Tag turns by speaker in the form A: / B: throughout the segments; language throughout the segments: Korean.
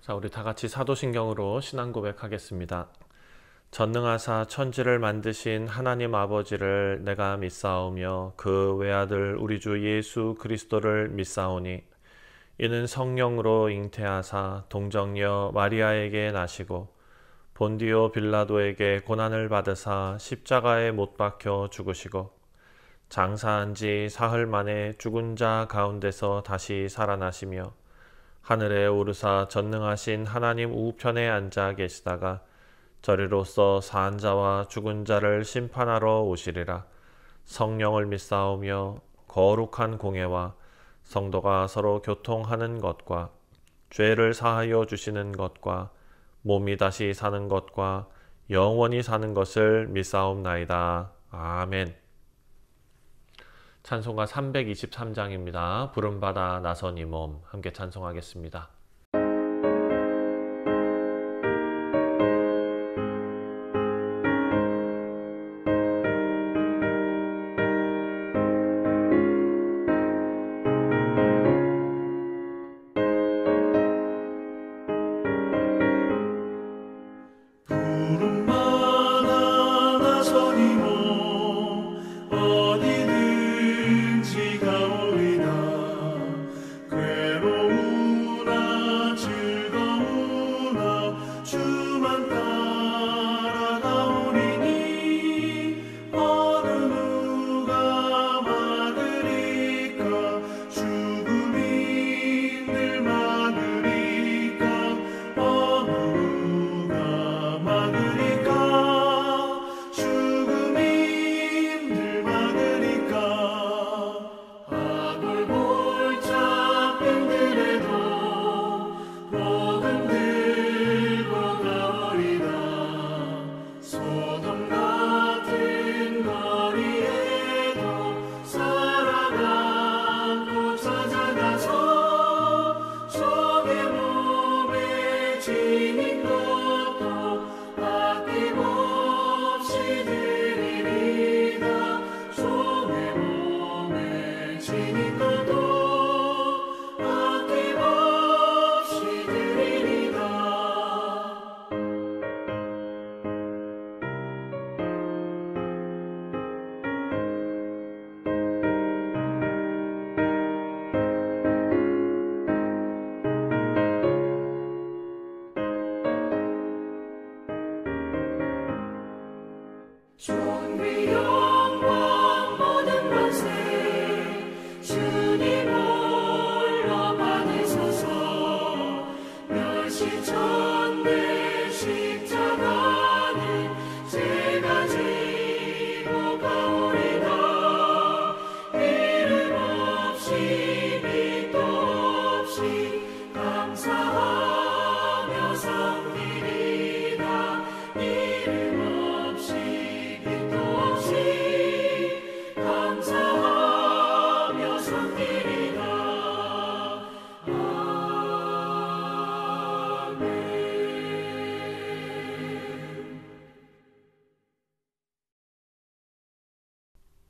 A: 자, 우리 다 같이 사도신경으로 신앙 고백하겠습니다. 전능하사 천지를 만드신 하나님 아버지를 내가 믿사오며 그 외아들 우리 주 예수 그리스도를 믿사오니 이는 성령으로 잉태하사 동정녀 마리아에게 나시고 본디오 빌라도에게 고난을 받으사 십자가에 못 박혀 죽으시고 장사한 지 사흘 만에 죽은 자 가운데서 다시 살아나시며 하늘에 오르사 전능하신 하나님 우편에 앉아 계시다가 저리로서 산 자와 죽은 자를 심판하러 오시리라. 성령을 믿사오며 거룩한 공예와 성도가 서로 교통하는 것과 죄를 사하여 주시는 것과 몸이 다시 사는 것과 영원히 사는 것을 믿사옵나이다. 아멘. 찬송가 323장입니다. 부름받아 나선 이 몸 함께 찬송하겠습니다.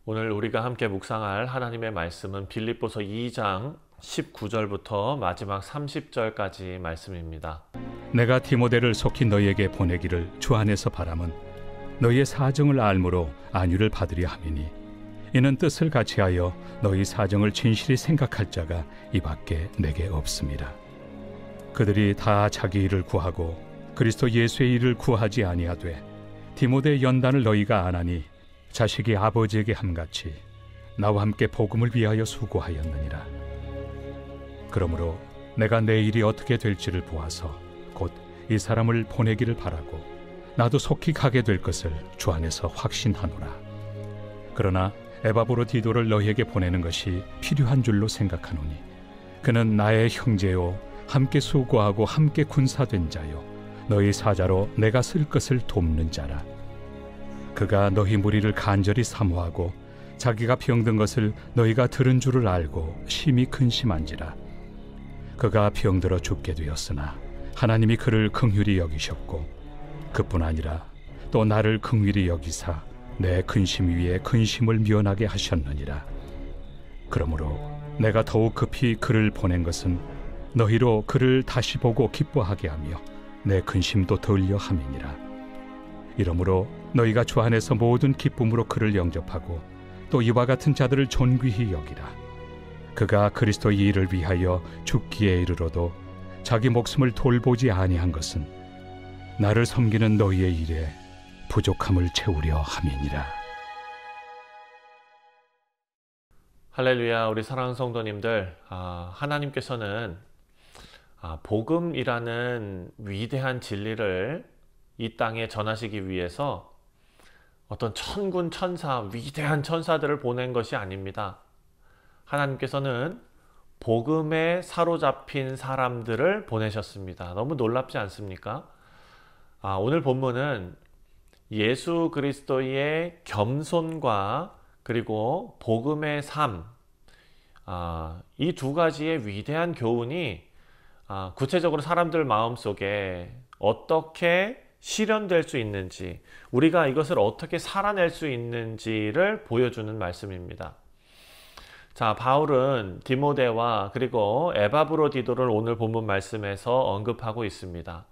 A: 오늘 우리가 함께 묵상할 하나님의 말씀은 빌립보서 2장 19절부터 마지막 30절까지 말씀입니다.
B: 내가 디모데를 속히 너희에게 보내기를 주 안에서 바람은 너희의 사정을 알므로 안위를 받으려 함이니 이는 뜻을 같이하여 너희 사정을 진실히 생각할 자가 이밖에 내게 없습니다. 그들이 다 자기 일을 구하고 그리스도 예수의 일을 구하지 아니하되 디모데의 연단을 너희가 안 하니 자식이 아버지에게 함같이 나와 함께 복음을 위하여 수고하였느니라. 그러므로 내가 내 일이 어떻게 될지를 보아서 곧 이 사람을 보내기를 바라고 나도 속히 가게 될 것을 주 안에서 확신하노라. 그러나 에바브로디도를 너희에게 보내는 것이 필요한 줄로 생각하노니 그는 나의 형제요 함께 수고하고 함께 군사된 자요 너희 사자로 내가 쓸 것을 돕는 자라. 그가 너희 무리를 간절히 사모하고 자기가 병든 것을 너희가 들은 줄을 알고 심히 근심한지라. 그가 병들어 죽게 되었으나 하나님이 그를 긍휼히 여기셨고 그뿐 아니라 또 나를 긍휼히 여기사 내 근심 위에 근심을 면하게 하셨느니라. 그러므로 내가 더욱 급히 그를 보낸 것은 너희로 그를 다시 보고 기뻐하게 하며 내 근심도 덜려 함이니라. 이러므로 너희가 주 안에서 모든 기쁨으로 그를 영접하고 또 이와 같은 자들을 존귀히 여기라. 그가 그리스도의 일을 위하여 죽기에 이르러도 자기 목숨을 돌보지 아니한 것은 나를 섬기는 너희의 일에 부족함을 채우려 함이니라.
A: 할렐루야. 우리 사랑하는 성도님들, 하나님께서는 복음이라는 위대한 진리를 이 땅에 전하시기 위해서 어떤 천군 천사, 위대한 천사들을 보낸 것이 아닙니다. 하나님께서는 복음에 사로잡힌 사람들을 보내셨습니다. 너무 놀랍지 않습니까? 오늘 본문은 예수 그리스도의 겸손과 그리고 복음의 삶, 이 두 가지의 위대한 교훈이 구체적으로 사람들 마음속에 어떻게 실현될 수 있는지, 우리가 이것을 어떻게 살아낼 수 있는지를 보여주는 말씀입니다. 자, 바울은 디모데와 그리고 에바브로디도를 오늘 본문 말씀에서 언급하고 있습니다.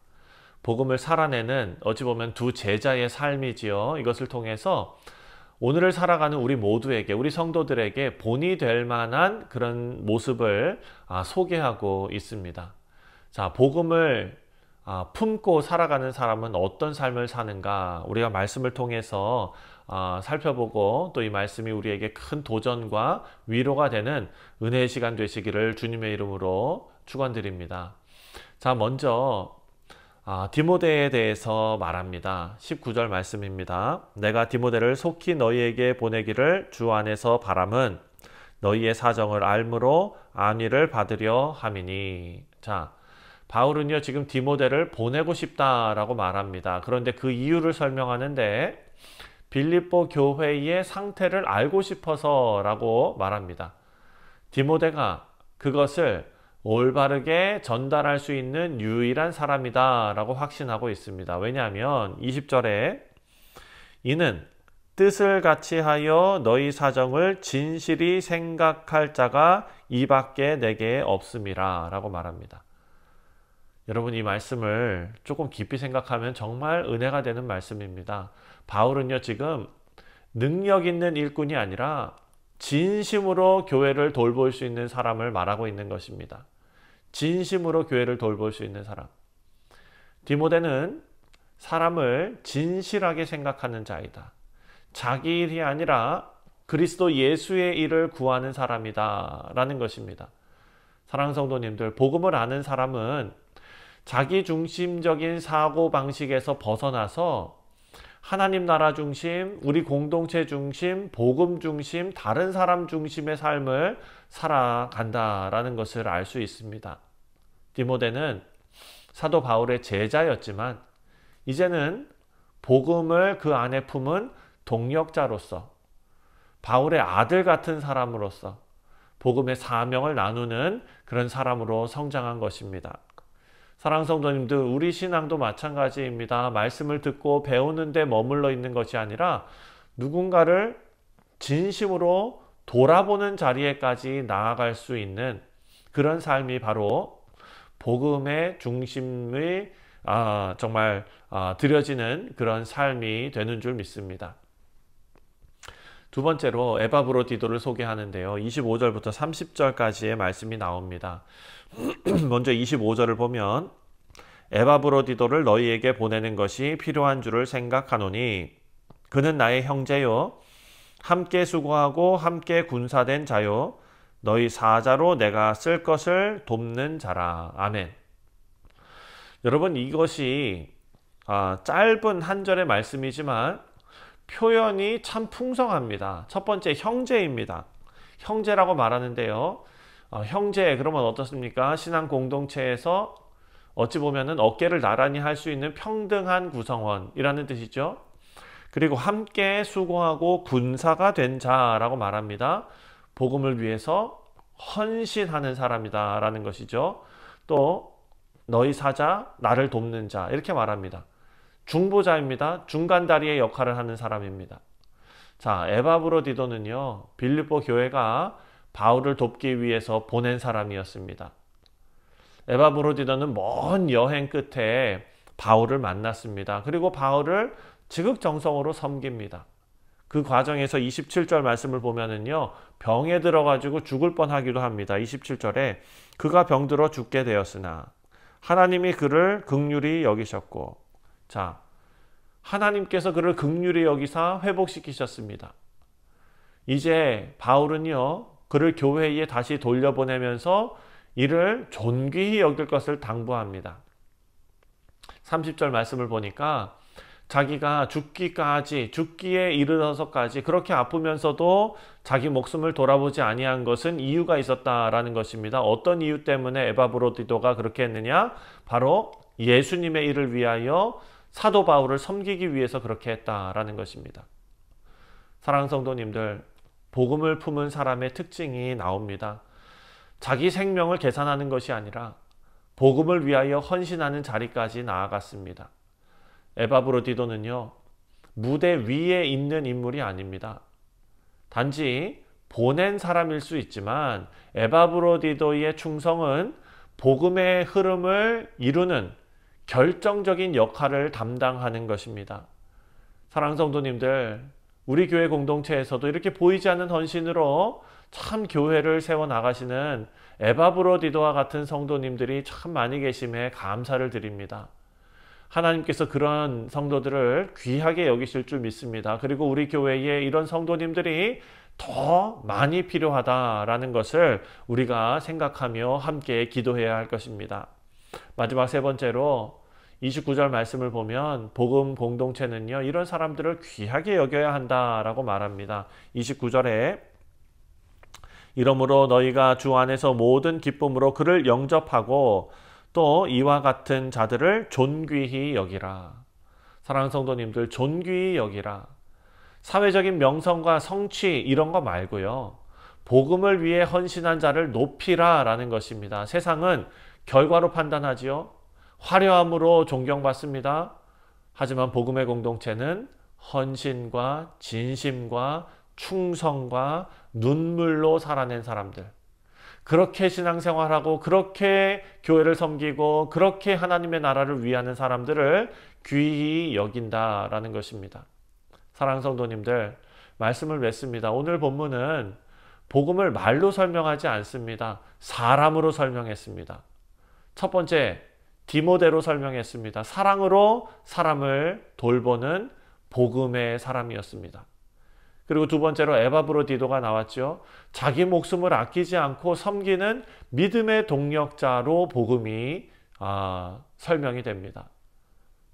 A: 복음을 살아내는 어찌 보면 두 제자의 삶이지요. 이것을 통해서 오늘을 살아가는 우리 모두에게, 우리 성도들에게 본이 될 만한 그런 모습을 소개하고 있습니다. 자, 복음을 품고 살아가는 사람은 어떤 삶을 사는가, 우리가 말씀을 통해서 살펴보고 또 이 말씀이 우리에게 큰 도전과 위로가 되는 은혜의 시간 되시기를 주님의 이름으로 축원드립니다. 자, 먼저 디모데에 대해서 말합니다. 19절 말씀입니다. 내가 디모데를 속히 너희에게 보내기를 주 안에서 바람은 너희의 사정을 알므로 안위를 받으려 함이니. 자, 바울은요 지금 디모데를 보내고 싶다라고 말합니다. 그런데 그 이유를 설명하는데 빌립보 교회의 상태를 알고 싶어서라고 말합니다. 디모데가 그것을 올바르게 전달할 수 있는 유일한 사람이다 라고 확신하고 있습니다. 왜냐하면 20절에 이는 뜻을 같이 하여 너희 사정을 진실이 생각할 자가 이밖에 내게 없음이라 라고 말합니다. 여러분, 이 말씀을 조금 깊이 생각하면 정말 은혜가 되는 말씀입니다. 바울은요 지금 능력 있는 일꾼이 아니라 진심으로 교회를 돌볼 수 있는 사람을 말하고 있는 것입니다. 진심으로 교회를 돌볼 수 있는 사람. 디모데는 사람을 진실하게 생각하는 자이다. 자기 일이 아니라 그리스도 예수의 일을 구하는 사람이다 라는 것입니다. 사랑하는 성도님들, 복음을 아는 사람은 자기 중심적인 사고방식에서 벗어나서 하나님 나라 중심, 우리 공동체 중심, 복음 중심, 다른 사람 중심의 삶을 살아간다라는 것을 알 수 있습니다. 디모데는 사도 바울의 제자였지만 이제는 복음을 그 안에 품은 동역자로서, 바울의 아들 같은 사람으로서 복음의 사명을 나누는 그런 사람으로 성장한 것입니다. 사랑하는 성도님들, 우리 신앙도 마찬가지입니다. 말씀을 듣고 배우는데 머물러 있는 것이 아니라 누군가를 진심으로 돌아보는 자리에까지 나아갈 수 있는 그런 삶이 바로 복음의 중심의 정말 드려지는 그런 삶이 되는 줄 믿습니다. 두 번째로 에바브로디도를 소개하는데요. 25절부터 30절까지의 말씀이 나옵니다. 먼저 25절을 보면 에바브로디도를 너희에게 보내는 것이 필요한 줄을 생각하노니 그는 나의 형제요 함께 수고하고 함께 군사된 자요 너희 사자로 내가 쓸 것을 돕는 자라. 아멘. 여러분, 이것이 짧은 한 절의 말씀이지만 표현이 참 풍성합니다. 첫 번째, 형제입니다. 형제라고 말하는데요. 형제 그러면 어떻습니까? 신앙 공동체에서 어찌 보면은 어깨를 나란히 할 수 있는 평등한 구성원이라는 뜻이죠. 그리고 함께 수고하고 군사가 된 자라고 말합니다. 복음을 위해서 헌신하는 사람이다 라는 것이죠. 또 너희 사자, 나를 돕는 자, 이렇게 말합니다. 중보자입니다. 중간다리의 역할을 하는 사람입니다. 자, 에바브로디도는요 빌립보 교회가 바울을 돕기 위해서 보낸 사람이었습니다. 에바브로디도는 먼 여행 끝에 바울을 만났습니다. 그리고 바울을 지극정성으로 섬깁니다. 그 과정에서 27절 말씀을 보면은요, 병에 들어가지고 죽을 뻔하기도 합니다. 27절에 그가 병들어 죽게 되었으나 하나님이 그를 긍휼히 여기셨고, 자, 하나님께서 그를 긍휼히 여기사 회복시키셨습니다. 이제 바울은요, 그를 교회에 다시 돌려보내면서 이를 존귀히 여길 것을 당부합니다. 30절 말씀을 보니까 자기가 죽기에 이르러서까지 그렇게 아프면서도 자기 목숨을 돌아보지 아니한 것은 이유가 있었다라는 것입니다. 어떤 이유 때문에 에바브로디도가 그렇게 했느냐? 바로 예수님의 일을 위하여 사도 바울을 섬기기 위해서 그렇게 했다라는 것입니다. 사랑하는 성도님들, 복음을 품은 사람의 특징이 나옵니다. 자기 생명을 계산하는 것이 아니라 복음을 위하여 헌신하는 자리까지 나아갔습니다. 에바브로디도는요, 무대 위에 있는 인물이 아닙니다. 단지 보낸 사람일 수 있지만 에바브로디도의 충성은 복음의 흐름을 이루는 결정적인 역할을 담당하는 것입니다. 사랑하는 성도님들, 우리 교회 공동체에서도 이렇게 보이지 않는 헌신으로 참 교회를 세워나가시는 에바브로디도와 같은 성도님들이 참 많이 계심에 감사를 드립니다. 하나님께서 그런 성도들을 귀하게 여기실 줄 믿습니다. 그리고 우리 교회에 이런 성도님들이 더 많이 필요하다라는 것을 우리가 생각하며 함께 기도해야 할 것입니다. 마지막 세 번째로 29절 말씀을 보면 복음 공동체는요, 이런 사람들을 귀하게 여겨야 한다라고 말합니다. 29절에 이러므로 너희가 주 안에서 모든 기쁨으로 그를 영접하고 또 이와 같은 자들을 존귀히 여기라. 사랑하는 성도님들, 존귀히 여기라. 사회적인 명성과 성취 이런 거 말고요, 복음을 위해 헌신한 자를 높이라 라는 것입니다. 세상은 결과로 판단하지요. 화려함으로 존경받습니다. 하지만 복음의 공동체는 헌신과 진심과 충성과 눈물로 살아낸 사람들, 그렇게 신앙생활하고 그렇게 교회를 섬기고 그렇게 하나님의 나라를 위하는 사람들을 귀히 여긴다라는 것입니다. 사랑하는 성도님들, 말씀을 맺습니다. 오늘 본문은 복음을 말로 설명하지 않습니다. 사람으로 설명했습니다. 첫 번째, 디모데로 설명했습니다. 사랑으로 사람을 돌보는 복음의 사람이었습니다. 그리고 두 번째로 에바브로디도가 나왔죠. 자기 목숨을 아끼지 않고 섬기는 믿음의 동력자로 복음이 설명이 됩니다.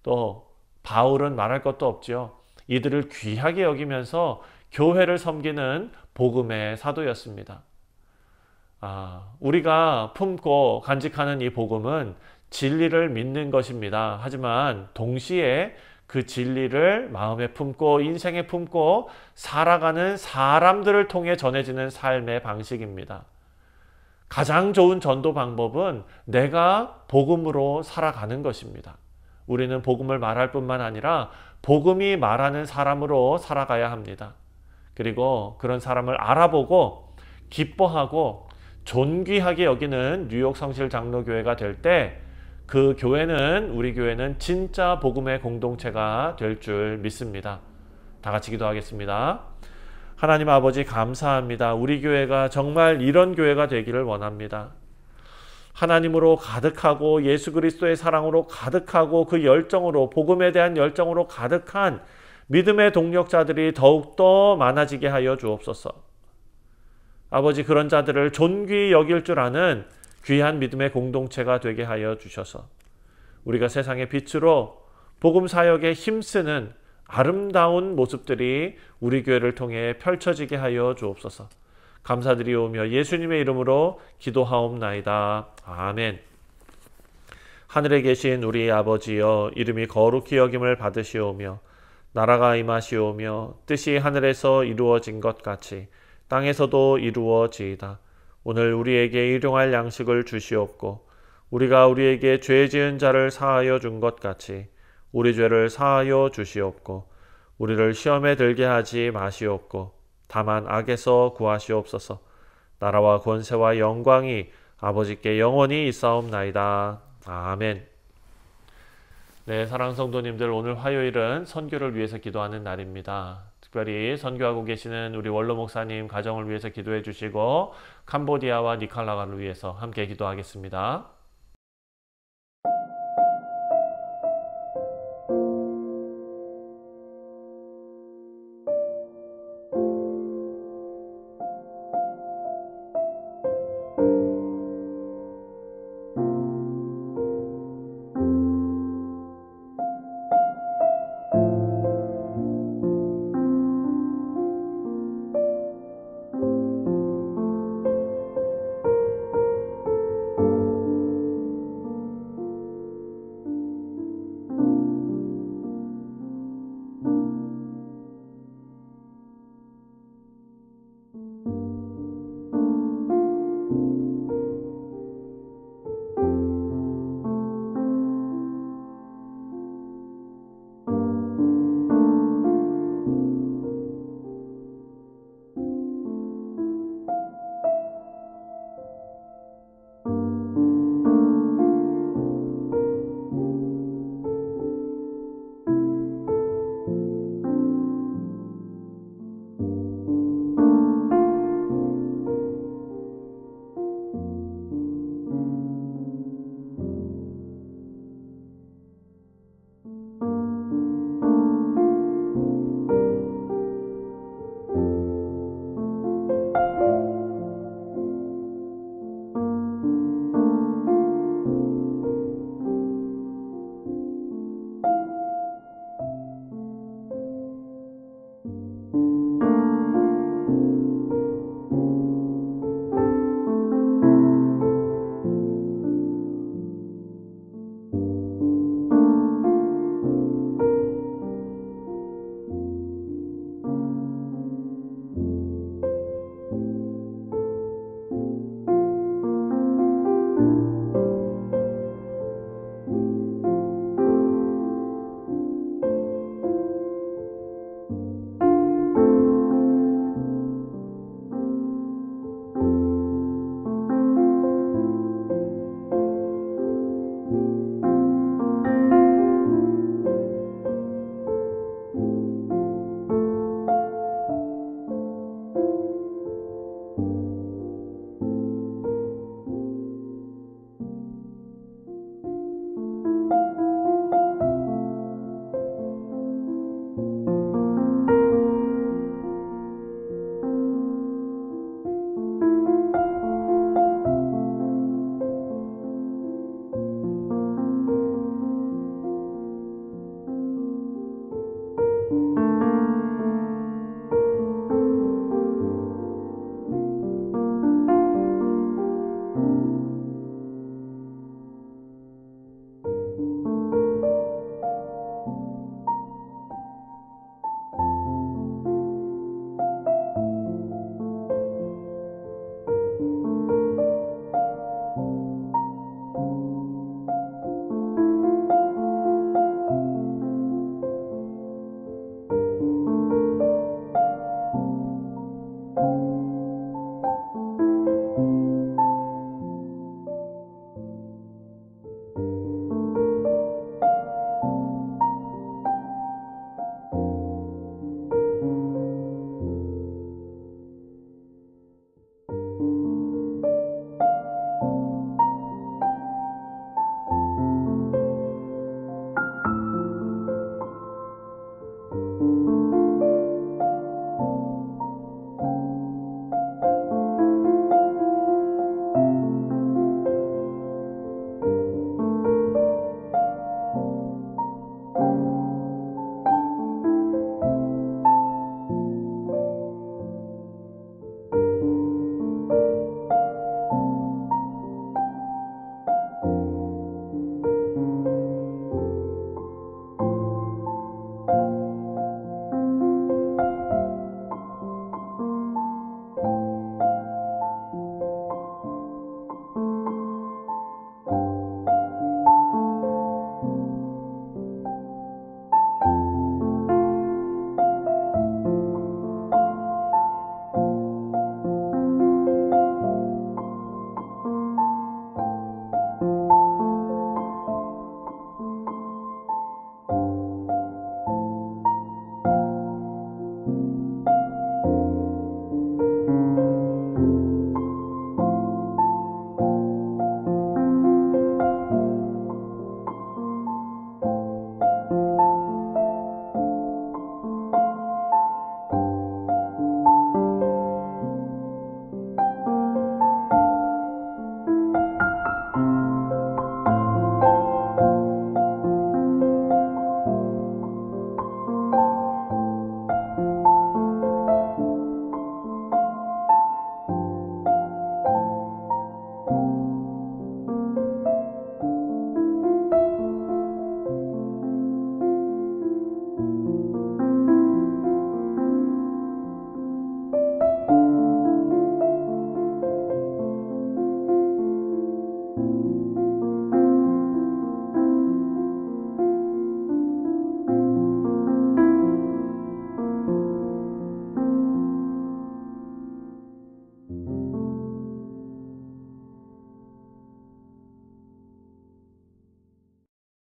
A: 또 바울은 말할 것도 없죠. 이들을 귀하게 여기면서 교회를 섬기는 복음의 사도였습니다. 우리가 품고 간직하는 이 복음은 진리를 믿는 것입니다. 하지만 동시에 그 진리를 마음에 품고 인생에 품고 살아가는 사람들을 통해 전해지는 삶의 방식입니다. 가장 좋은 전도 방법은 내가 복음으로 살아가는 것입니다. 우리는 복음을 말할 뿐만 아니라 복음이 말하는 사람으로 살아가야 합니다. 그리고 그런 사람을 알아보고 기뻐하고 존귀하게 여기는 뉴욕 성실 장로교회가 될 때 그 교회는, 우리 교회는 진짜 복음의 공동체가 될 줄 믿습니다. 다 같이 기도하겠습니다. 하나님 아버지, 감사합니다. 우리 교회가 정말 이런 교회가 되기를 원합니다. 하나님으로 가득하고 예수 그리스도의 사랑으로 가득하고 그 열정으로, 복음에 대한 열정으로 가득한 믿음의 동력자들이 더욱더 많아지게 하여 주옵소서. 아버지, 그런 자들을 존귀히 여길 줄 아는 귀한 믿음의 공동체가 되게 하여 주셔서 우리가 세상의 빛으로 복음 사역에 힘쓰는 아름다운 모습들이 우리 교회를 통해 펼쳐지게 하여 주옵소서. 감사드리오며 예수님의 이름으로 기도하옵나이다. 아멘. 하늘에 계신 우리 아버지여, 이름이 거룩히 여김을 받으시오며 나라가 임하시오며 뜻이 하늘에서 이루어진 것 같이 땅에서도 이루어지이다. 오늘 우리에게 일용할 양식을 주시옵고 우리가 우리에게 죄 지은 자를 사하여 준 것 같이 우리 죄를 사하여 주시옵고 우리를 시험에 들게 하지 마시옵고 다만 악에서 구하시옵소서. 나라와 권세와 영광이 아버지께 영원히 있사옵나이다. 아멘. 네, 사랑하는 성도님들, 오늘 화요일은 선교를 위해서 기도하는 날입니다. 특별히 선교하고 계시는 우리 원로 목사님 가정을 위해서 기도해 주시고 캄보디아와 니카라과를 위해서 함께 기도하겠습니다.